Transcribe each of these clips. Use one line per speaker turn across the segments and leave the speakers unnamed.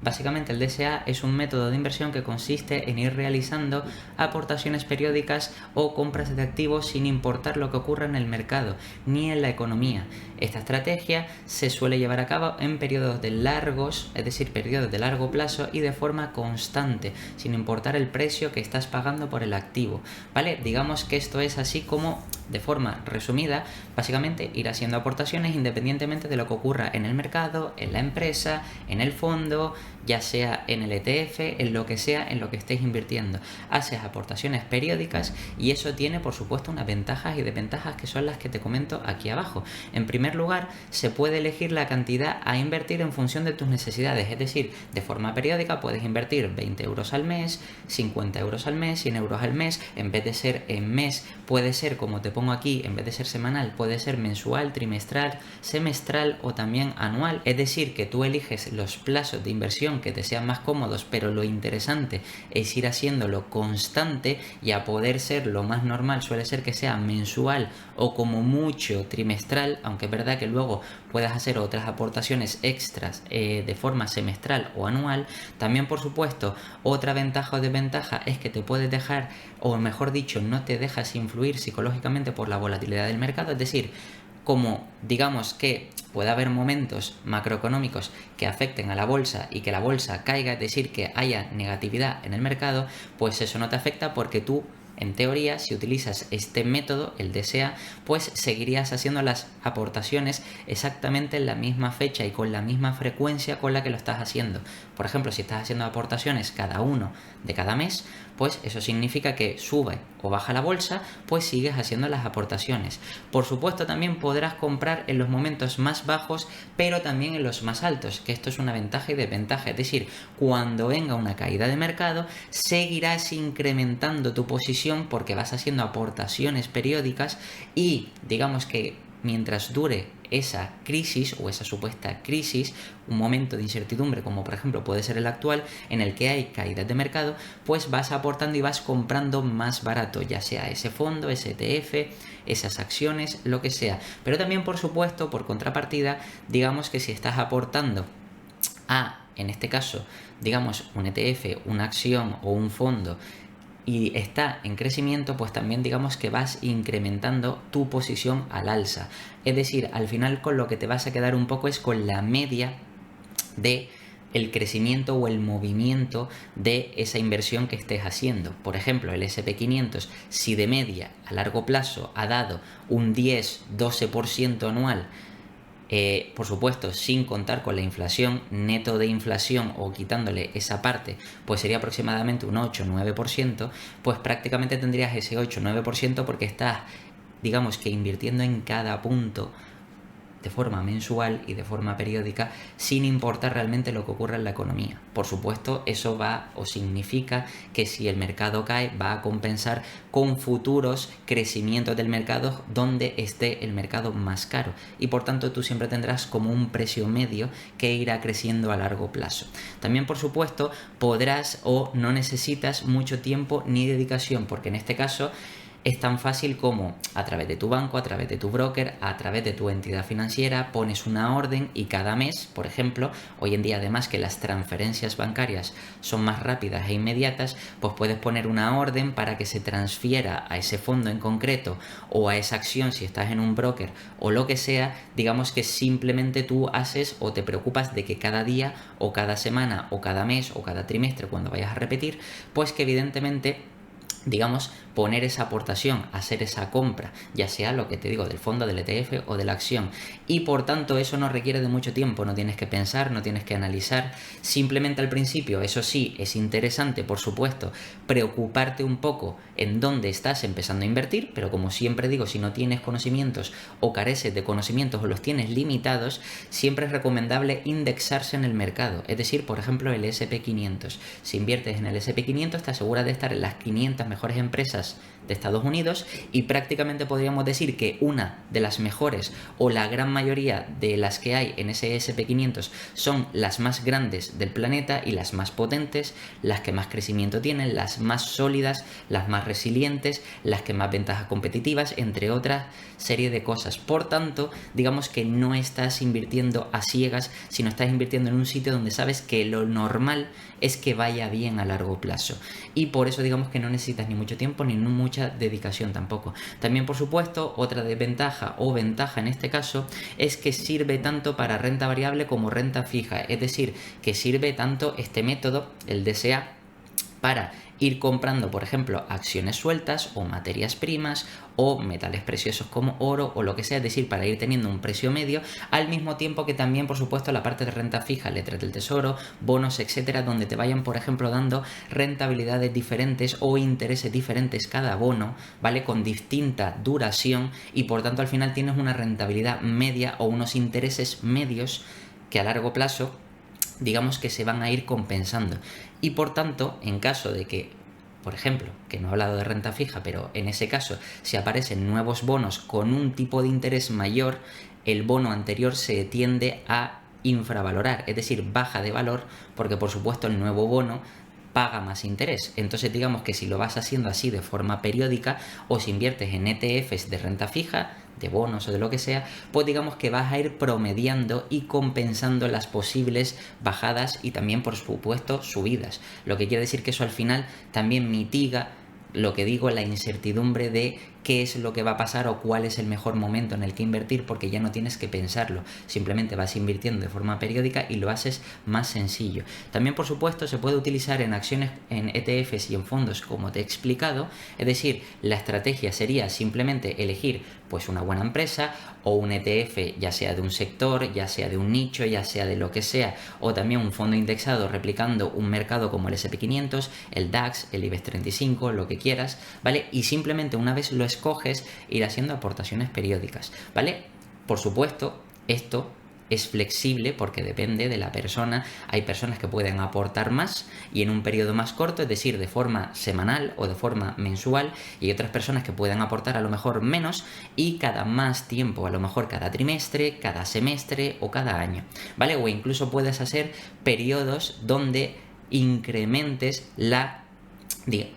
Básicamente el DCA es un método de inversión que consiste en ir realizando aportaciones periódicas o compras de activos sin importar lo que ocurra en el mercado ni en la economía. Esta estrategia se suele llevar a cabo en periodos de largos, es decir, periodos de largo plazo y de forma constante, sin importar el precio que estás pagando por el activo, ¿vale? Digamos que esto es así como, de forma resumida, básicamente ir haciendo aportaciones independientemente de lo que ocurra en el mercado, en la empresa, en el fondo, ya sea en el ETF, en lo que sea, en lo que estéis invirtiendo. Haces aportaciones periódicas y eso tiene, por supuesto, unas ventajas y desventajas que son las que te comento aquí abajo. En primer lugar, se puede elegir la cantidad a invertir en función de tus necesidades, es decir, de forma periódica puedes invertir 20 euros al mes, 50 euros al mes, 100 euros al mes, en vez de ser en mes, puede ser como te pongo aquí, en vez de ser semanal, puede ser mensual, trimestral, semestral o también anual, es decir, que tú eliges los plazos de inversión que te sean más cómodos, pero lo interesante es ir haciéndolo constante y a poder ser lo más normal suele ser que sea mensual o como mucho trimestral, aunque es verdad que luego puedas hacer otras aportaciones extras de forma semestral o anual. También, por supuesto, otra ventaja o desventaja es que te puedes dejar, o mejor dicho, no te dejas influir psicológicamente por la volatilidad del mercado, es decir, como digamos que puede haber momentos macroeconómicos que afecten a la bolsa y que la bolsa caiga, es decir, que haya negatividad en el mercado, pues eso no te afecta porque tú, en teoría, si utilizas este método, el DCA, pues seguirías haciendo las aportaciones exactamente en la misma fecha y con la misma frecuencia con la que lo estás haciendo. Por ejemplo, si estás haciendo aportaciones cada uno de cada mes, pues eso significa que sube o baja la bolsa, pues sigues haciendo las aportaciones. Por supuesto, también podrás comprar en los momentos más bajos, pero también en los más altos, que esto es una ventaja y desventaja. Es decir, cuando venga una caída de mercado, seguirás incrementando tu posición porque vas haciendo aportaciones periódicas y digamos que mientras dure esa crisis o esa supuesta crisis, un momento de incertidumbre como por ejemplo puede ser el actual en el que hay caídas de mercado, pues vas aportando y vas comprando más barato, ya sea ese fondo, ese ETF, esas acciones, lo que sea. Pero también, por supuesto, por contrapartida, digamos que si estás aportando a, en este caso, digamos un ETF, una acción o un fondo y está en crecimiento, pues también digamos que vas incrementando tu posición al alza. Es decir, al final con lo que te vas a quedar un poco es con la media de el crecimiento o el movimiento de esa inversión que estés haciendo. Por ejemplo, el SP500, si de media a largo plazo ha dado un 10-12% anual, por supuesto, sin contar con la inflación, neto de inflación o quitándole esa parte, pues sería aproximadamente un 8-9%, pues prácticamente tendrías ese 8-9% porque estás, digamos que invirtiendo en cada punto de forma mensual y de forma periódica sin importar realmente lo que ocurra en la economía. Por supuesto, eso va o significa que si el mercado cae va a compensar con futuros crecimientos del mercado donde esté el mercado más caro y por tanto tú siempre tendrás como un precio medio que irá creciendo a largo plazo. También, por supuesto, podrás o no necesitas mucho tiempo ni dedicación porque en este caso es tan fácil como a través de tu banco, a través de tu broker, a través de tu entidad financiera, pones una orden y cada mes, por ejemplo, hoy en día además que las transferencias bancarias son más rápidas e inmediatas, pues puedes poner una orden para que se transfiera a ese fondo en concreto o a esa acción si estás en un broker o lo que sea, digamos que simplemente tú haces o te preocupas de que cada día o cada semana o cada mes o cada trimestre cuando vayas a repetir, pues que evidentemente digamos, poner esa aportación, hacer esa compra, ya sea lo que te digo, del fondo, del ETF o de la acción. Y por tanto eso no requiere de mucho tiempo, no tienes que pensar, no tienes que analizar, simplemente al principio, eso sí, es interesante, por supuesto, preocuparte un poco en dónde estás empezando a invertir, pero como siempre digo, si no tienes conocimientos o careces de conocimientos o los tienes limitados, siempre es recomendable indexarse en el mercado, es decir, por ejemplo, el SP500. Si inviertes en el SP500 te aseguras de estar en las 500 mejores mejores empresas de Estados Unidos y prácticamente podríamos decir que una de las mejores o la gran mayoría de las que hay en ese S&P 500 son las más grandes del planeta y las más potentes, las que más crecimiento tienen, las más sólidas, las más resilientes, las que más ventajas competitivas, entre otras serie de cosas. Por tanto, digamos que no estás invirtiendo a ciegas, sino estás invirtiendo en un sitio donde sabes que lo normal es que vaya bien a largo plazo. Y por eso digamos que no necesitas ni mucho tiempo ni mucha dedicación tampoco. También, por supuesto, otra desventaja o ventaja en este caso es que sirve tanto para renta variable como renta fija. Es decir, que sirve tanto este método, el DCA, para ir comprando, por ejemplo, acciones sueltas o materias primas o metales preciosos como oro o lo que sea, es decir, para ir teniendo un precio medio, al mismo tiempo que también, por supuesto, la parte de renta fija, letras del tesoro, bonos, etcétera, donde te vayan, por ejemplo, dando rentabilidades diferentes o intereses diferentes cada bono, ¿vale? Con distinta duración y por tanto al final tienes una rentabilidad media o unos intereses medios que a largo plazo digamos que se van a ir compensando y por tanto en caso de que, por ejemplo, que no he hablado de renta fija, pero en ese caso si aparecen nuevos bonos con un tipo de interés mayor, el bono anterior se tiende a infravalorar, es decir, baja de valor porque por supuesto el nuevo bono paga más interés. Entonces digamos que si lo vas haciendo así de forma periódica o si inviertes en ETFs de renta fija, de bonos o de lo que sea, pues digamos que vas a ir promediando y compensando las posibles bajadas y también por supuesto subidas. Lo que quiere decir que eso al final también mitiga lo que digo, la incertidumbre de qué es lo que va a pasar o cuál es el mejor momento en el que invertir, porque ya no tienes que pensarlo, simplemente vas invirtiendo de forma periódica y lo haces más sencillo. También, por supuesto, se puede utilizar en acciones, en ETFs y en fondos, como te he explicado, es decir, la estrategia sería simplemente elegir pues una buena empresa o un ETF, ya sea de un sector, ya sea de un nicho, ya sea de lo que sea, o también un fondo indexado replicando un mercado como el S&P 500, el DAX, el IBEX 35, lo que quieras, ¿vale? Y simplemente una vez lo escoges, ir haciendo aportaciones periódicas, ¿vale? Por supuesto, esto es flexible porque depende de la persona. Hay personas que pueden aportar más y en un periodo más corto, es decir, de forma semanal o de forma mensual, y hay otras personas que pueden aportar a lo mejor menos y cada más tiempo, a lo mejor cada trimestre, cada semestre o cada año, ¿vale? O incluso puedes hacer periodos donde incrementes la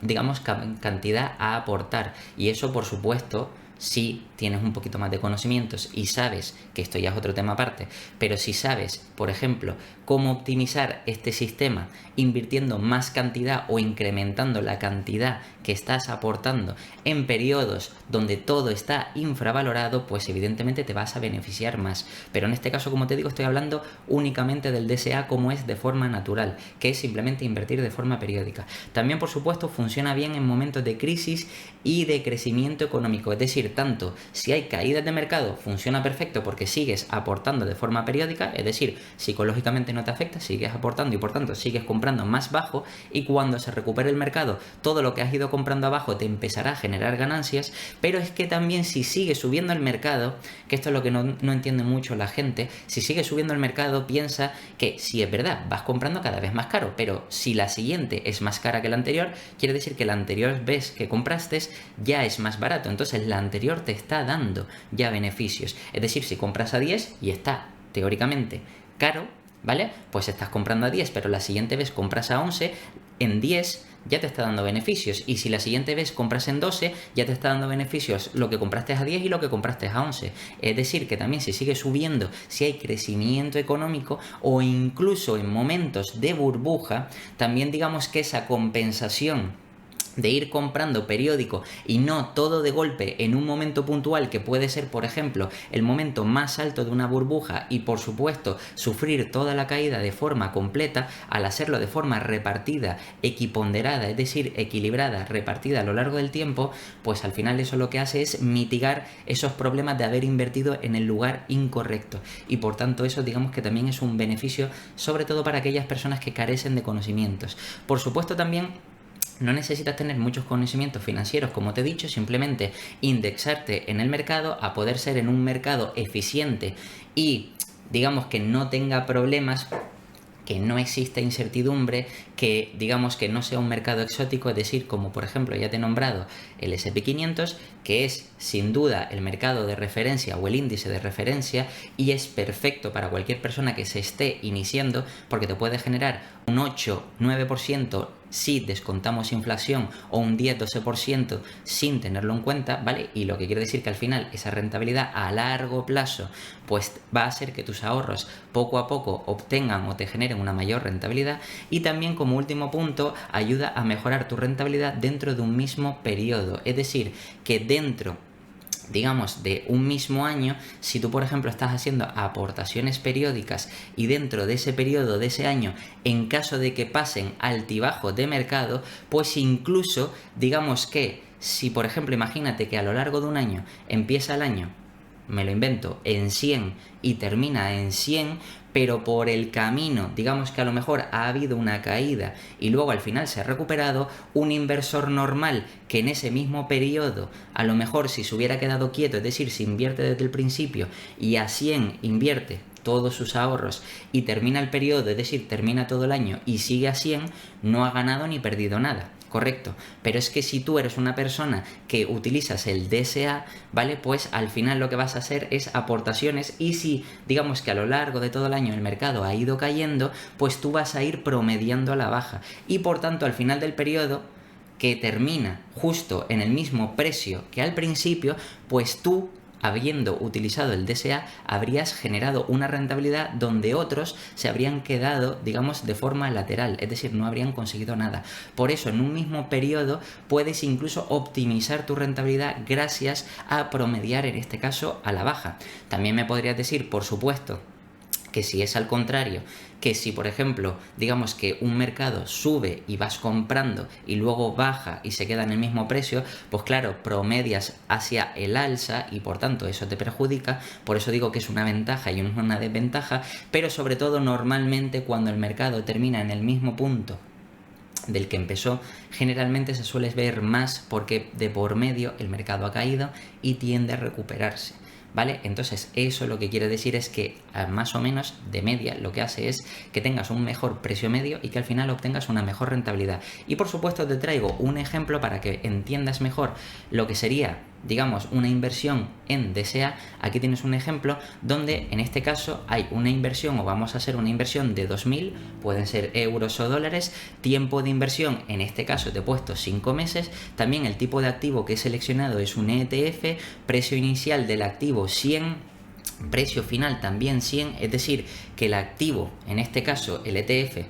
digamos cantidad a aportar, y eso por supuesto si tienes un poquito más de conocimientos y sabes, que esto ya es otro tema aparte, pero si sabes, por ejemplo, cómo optimizar este sistema invirtiendo más cantidad o incrementando la cantidad que estás aportando en periodos donde todo está infravalorado, pues evidentemente te vas a beneficiar más. Pero en este caso, como te digo, estoy hablando únicamente del DCA como es de forma natural, que es simplemente invertir de forma periódica. También, por supuesto, funciona bien en momentos de crisis y de crecimiento económico, es decir, tanto si hay caídas de mercado funciona perfecto porque sigues aportando de forma periódica, es decir, psicológicamente no te afecta, sigues aportando y por tanto sigues comprando más bajo, y cuando se recupere el mercado todo lo que has ido comprando abajo te empezará a generar ganancias. Pero es que también si sigue subiendo el mercado, que esto es lo que no entiende mucho la gente, si sigue subiendo el mercado piensa que si es verdad vas comprando cada vez más caro, pero si la siguiente es más cara que la anterior, quiere decir que la anterior vez que compraste ya es más barato, entonces la anterior te está dando ya beneficios. Es decir, si compras a 10 y está teóricamente caro, ¿vale? Pues estás comprando a 10, pero la siguiente vez compras a 11, en 10 ya te está dando beneficios, y si la siguiente vez compras en 12 ya te está dando beneficios lo que compraste a 10 y lo que compraste a 11. Es decir, que también si sigue subiendo, si hay crecimiento económico o incluso en momentos de burbuja, también digamos que esa compensación de ir comprando periódico y no todo de golpe en un momento puntual, que puede ser, por ejemplo, el momento más alto de una burbuja, y por supuesto sufrir toda la caída de forma completa, al hacerlo de forma repartida, equiponderada, es decir, equilibrada, repartida a lo largo del tiempo, pues al final eso lo que hace es mitigar esos problemas de haber invertido en el lugar incorrecto, y por tanto eso digamos que también es un beneficio, sobre todo para aquellas personas que carecen de conocimientos. Por supuesto también no necesitas tener muchos conocimientos financieros, como te he dicho, simplemente indexarte en el mercado, a poder ser en un mercado eficiente y digamos que no tenga problemas, que no existe incertidumbre, que digamos que no sea un mercado exótico, es decir, como por ejemplo ya te he nombrado el S&P 500, que es sin duda el mercado de referencia o el índice de referencia y es perfecto para cualquier persona que se esté iniciando porque te puede generar un 8-9% si descontamos inflación o un 10-12% sin tenerlo en cuenta, ¿vale? Y lo que quiere decir que al final esa rentabilidad a largo plazo pues va a hacer que tus ahorros poco a poco obtengan o te generen una mayor rentabilidad y también como último punto ayuda a mejorar tu rentabilidad dentro de un mismo periodo, es decir, que dentro digamos de un mismo año, si tú por ejemplo estás haciendo aportaciones periódicas y dentro de ese periodo de ese año, en caso de que pasen altibajos de mercado, pues incluso digamos que si por ejemplo imagínate que a lo largo de un año empieza el año, me lo invento, en 100 y termina en 100, pero por el camino, digamos que a lo mejor ha habido una caída y luego al final se ha recuperado, un inversor normal que en ese mismo periodo, a lo mejor si se hubiera quedado quieto, es decir, si invierte desde el principio y a 100 invierte todos sus ahorros y termina el periodo, es decir, termina todo el año y sigue a 100, no ha ganado ni perdido nada. Correcto, pero es que si tú eres una persona que utilizas el DSA, ¿vale? Pues al final lo que vas a hacer es aportaciones y si digamos que a lo largo de todo el año el mercado ha ido cayendo, pues tú vas a ir promediando a la baja y por tanto al final del periodo que termina justo en el mismo precio que al principio, pues tú habiendo utilizado el DSA, habrías generado una rentabilidad donde otros se habrían quedado, digamos, de forma lateral, es decir, no habrían conseguido nada. Por eso, en un mismo periodo, puedes incluso optimizar tu rentabilidad gracias a promediar, en este caso, a la baja. También me podrías decir, por supuesto, que si es al contrario, que si por ejemplo digamos que un mercado sube y vas comprando y luego baja y se queda en el mismo precio, pues claro, promedias hacia el alza y por tanto eso te perjudica, por eso digo que es una ventaja y una desventaja, pero sobre todo normalmente cuando el mercado termina en el mismo punto del que empezó, generalmente se suele ver más porque de por medio el mercado ha caído y tiende a recuperarse. ¿Vale? Entonces eso lo que quiere decir es que más o menos de media lo que hace es que tengas un mejor precio medio y que al final obtengas una mejor rentabilidad. Y por supuesto te traigo un ejemplo para que entiendas mejor lo que sería, digamos, una inversión en DSA. Aquí tienes un ejemplo donde en este caso hay una inversión o vamos a hacer una inversión de 2.000, pueden ser euros o dólares, tiempo de inversión, en este caso te he puesto 5 meses, también el tipo de activo que he seleccionado es un ETF, precio inicial del activo 100, precio final también 100, es decir, que el activo, en este caso el ETF,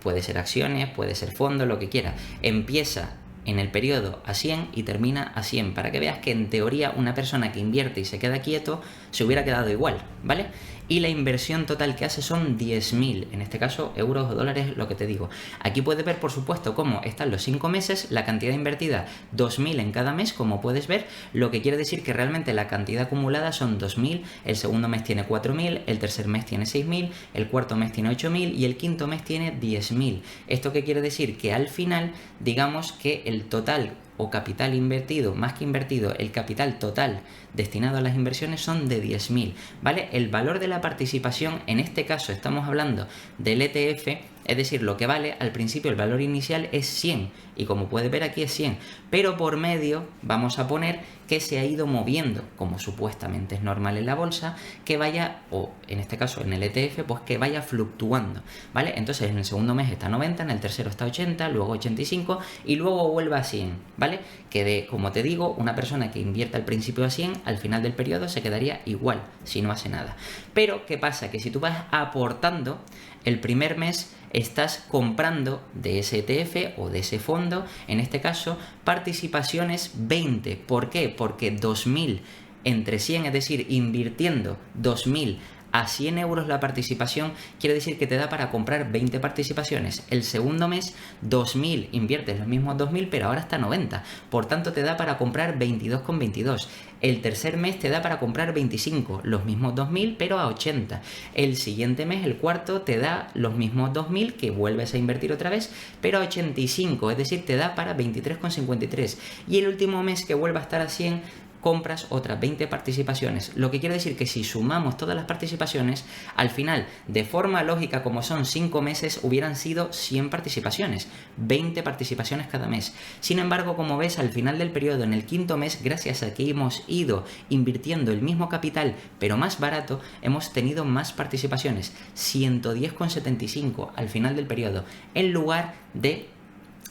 puede ser acciones, puede ser fondo, lo que quiera, empieza en el periodo a 100 y termina a 100, para que veas que en teoría una persona que invierte y se queda quieto se hubiera quedado igual, ¿vale? Y la inversión total que hace son 10.000, en este caso euros o dólares, lo que te digo. Aquí puedes ver por supuesto cómo están los 5 meses, la cantidad invertida 2.000 en cada mes, como puedes ver, lo que quiere decir que realmente la cantidad acumulada son 2.000, el segundo mes tiene 4.000, el tercer mes tiene 6.000, el cuarto mes tiene 8.000 y el quinto mes tiene 10.000. ¿Esto qué quiere decir? Que al final, digamos que el total o capital invertido, más que invertido, el capital total destinado a las inversiones son de 10.000, ¿vale? El valor de la participación, en este caso estamos hablando del ETF, es decir, lo que vale, al principio el valor inicial es 100, y como puedes ver aquí es 100, pero por medio vamos a poner que se ha ido moviendo, como supuestamente es normal en la bolsa, que vaya, o en este caso en el ETF, pues que vaya fluctuando, ¿vale? Entonces en el segundo mes está 90, en el tercero está 80, luego 85 y luego vuelve a 100, ¿vale? Que como te digo, una persona que invierta al principio a 100, al final del periodo se quedaría igual, si no hace nada. Pero, ¿qué pasa? Que si tú vas aportando, el primer mes estás comprando de ese ETF o de ese fondo, en este caso, participaciones 20. ¿Por qué? Porque 2.000 entre 100, es decir, invirtiendo 2.000 a 100 euros la participación, quiere decir que te da para comprar 20 participaciones. El segundo mes, 2.000, inviertes los mismos 2.000, pero ahora está 90. Por tanto, te da para comprar 22,22. El tercer mes te da para comprar 25, los mismos 2.000, pero a 80. El siguiente mes, el cuarto, te da los mismos 2.000, que vuelves a invertir otra vez, pero a 85, es decir, te da para 23,53. Y el último mes que vuelva a estar a 100, compras otras 20 participaciones. Lo que quiere decir que si sumamos todas las participaciones, al final, de forma lógica, como son 5 meses, hubieran sido 100 participaciones, 20 participaciones cada mes. Sin embargo, como ves, al final del periodo, en el quinto mes, gracias a que hemos ido invirtiendo el mismo capital, pero más barato, hemos tenido más participaciones, 110,75 al final del periodo, en lugar de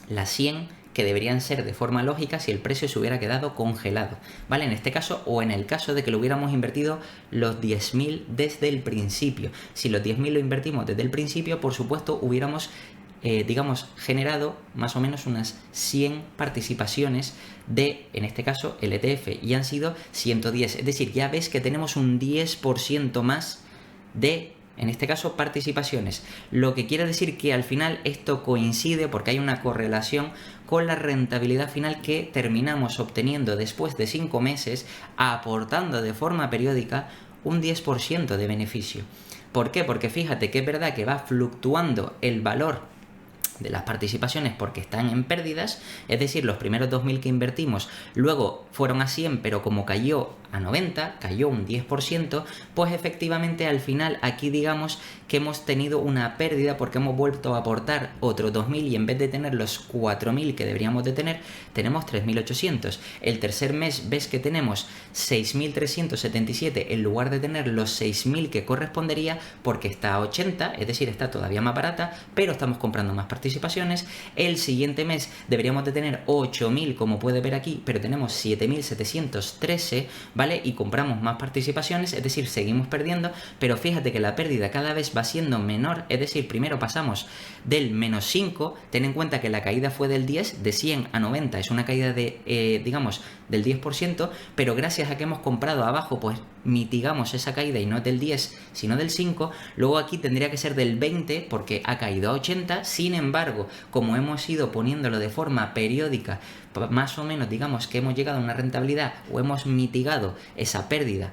las 100 que deberían ser de forma lógica si el precio se hubiera quedado congelado, ¿vale? En este caso, o en el caso de que lo hubiéramos invertido los 10.000 desde el principio. Si los 10.000 lo invertimos desde el principio, por supuesto, hubiéramos digamos, generado más o menos unas 100 participaciones de, en este caso, el ETF, y han sido 110. Es decir, ya ves que tenemos un 10% más de, en este caso, participaciones. Lo que quiere decir que al final esto coincide porque hay una correlación con la rentabilidad final que terminamos obteniendo después de 5 meses, aportando de forma periódica un 10% de beneficio. ¿Por qué? Porque fíjate que es verdad que va fluctuando el valor de las participaciones porque están en pérdidas, es decir, los primeros 2.000 que invertimos luego fueron a 100, pero como cayó a 90, cayó un 10%, pues efectivamente al final aquí digamos que hemos tenido una pérdida porque hemos vuelto a aportar otros 2.000 y en vez de tener los 4.000 que deberíamos de tener, tenemos 3.800. El tercer mes ves que tenemos 6.377 en lugar de tener los 6.000 que correspondería porque está a 80, es decir, está todavía más barata, pero estamos comprando más participaciones. El siguiente mes deberíamos de tener 8.000 como puede ver aquí, pero tenemos 7.713, ¿vale? Y compramos más participaciones, es decir, seguimos perdiendo, pero fíjate que la pérdida cada vez va siendo menor, es decir, primero pasamos del menos 5, ten en cuenta que la caída fue del 10, de 100 a 90, es una caída de, digamos, del 10%, pero gracias a que hemos comprado abajo, pues mitigamos esa caída y no es del 10, sino del 5, luego aquí tendría que ser del 20 porque ha caído a 80, sin embargo, como hemos ido poniéndolo de forma periódica, más o menos digamos que hemos llegado a una rentabilidad o hemos mitigado esa pérdida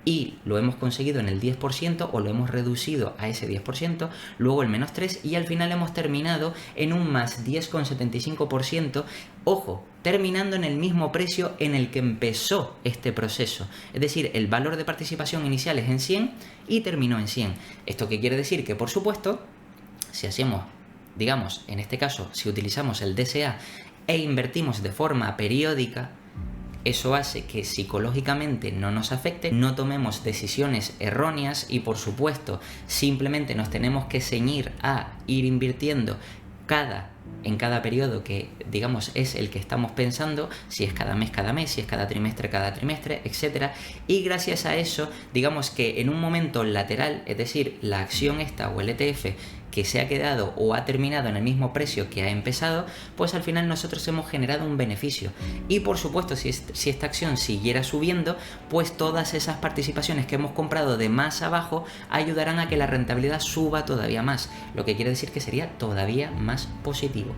y lo hemos conseguido en el 10% o lo hemos reducido a ese 10%, luego el menos 3 y al final hemos terminado en un más 10,75%, ojo, terminando en el mismo precio en el que empezó este proceso. Es decir, el valor de participación inicial es en 100 y terminó en 100. ¿Esto qué quiere decir? Que por supuesto, si hacemos, digamos, en este caso, si utilizamos el DCA e invertimos de forma periódica, eso hace que psicológicamente no nos afecte, no tomemos decisiones erróneas y por supuesto simplemente nos tenemos que ceñir a ir invirtiendo en cada periodo que digamos es el que estamos pensando, si es cada mes, si es cada trimestre, etcétera, y gracias a eso digamos que en un momento lateral, es decir, la acción esta o el ETF que se ha quedado o ha terminado en el mismo precio que ha empezado, pues al final nosotros hemos generado un beneficio. Y por supuesto, si esta acción siguiera subiendo, pues todas esas participaciones que hemos comprado de más abajo ayudarán a que la rentabilidad suba todavía más, lo que quiere decir que sería todavía más positivo.